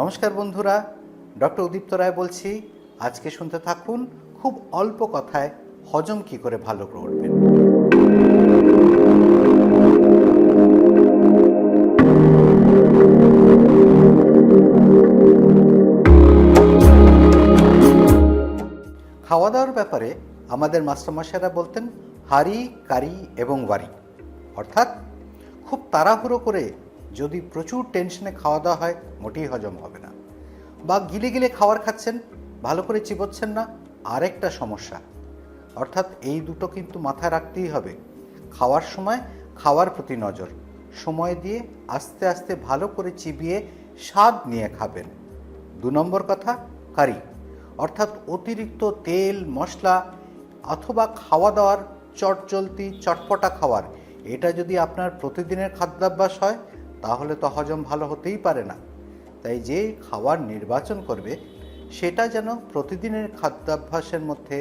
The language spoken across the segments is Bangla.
নমস্কার বন্ধুরা, ডক্টর উদীপ্ত রায় বলছি। আজকে শুনতে থাকুন খুব অল্প কথায় হজম কি করে ভালো করবেন। খাওয়া দাওয়ার ব্যাপারে আমাদের মাস্টারমশাইরা বলতেন হাঁড়ি, কারি এবং বাড়ি। অর্থাৎ খুব তাড়াহুড়ো করে যদি প্রচুর টেনশনে খাওয়া দাওয়া হয় মোটেই হজম হবে না, বা গিলে গিলে খাবার খাচ্ছেন, ভালো করে চিবোচ্ছেন না, আরেকটা সমস্যা। অর্থাৎ এই দুটো কিন্তু মাথায় রাখতেই হবে। খাওয়ার সময় খাওয়ার প্রতি নজর, সময় দিয়ে আস্তে আস্তে ভালো করে চিবিয়ে স্বাদ নিয়ে খাবেন। 2 নম্বর কথা, কারি, অর্থাৎ অতিরিক্ত তেল মশলা অথবা খাওয়া দাওয়ার চটজলতি চটপটা খাবার, এটা যদি আপনার প্রতিদিনের খাদ্যাভ্যাস হয় তাহলে তো হজম ভালো হতেই পারে না। তাই যে খাবার নির্বাচন করবে সেটা যেন প্রতিদিনের খাদ্যাভ্যাসের মধ্যে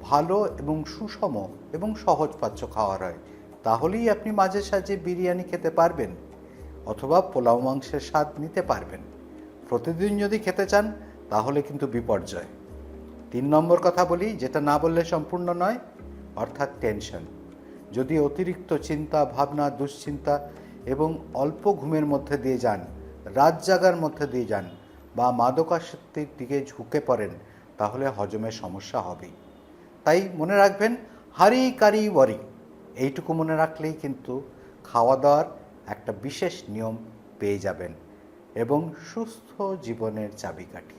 ভালো এবং সুষম এবং সহজপাচ্য খাওয়ার হয়। তাহলেই আপনি মাঝে সাঝে বিরিয়ানি খেতে পারবেন অথবা পোলাও মাংসের স্বাদ নিতে পারবেন। প্রতিদিন যদি খেতে চান তাহলে কিন্তু বিপর্যয়। 3 নম্বর কথা বলি, যেটা না বললে সম্পূর্ণ নয়, অর্থাৎ টেনশন। যদি অতিরিক্ত চিন্তা ভাবনা, দুশ্চিন্তা এবং অল্প ঘুমের মধ্যে দিয়ে যান, রাত জাগার মধ্যে দিয়ে যান বা মাদকাসক্তির দিকে ঝুঁকে পড়েন, তাহলে হজমের সমস্যা হবেই। তাই মনে রাখবেন, হাঁড়ি কারি ওয়ারি, এইটুকু মনে রাখলেই কিন্তু খাওয়া দাওয়ার একটা বিশেষ নিয়ম পেয়ে যাবেন এবং সুস্থ জীবনের চাবিকাঠি।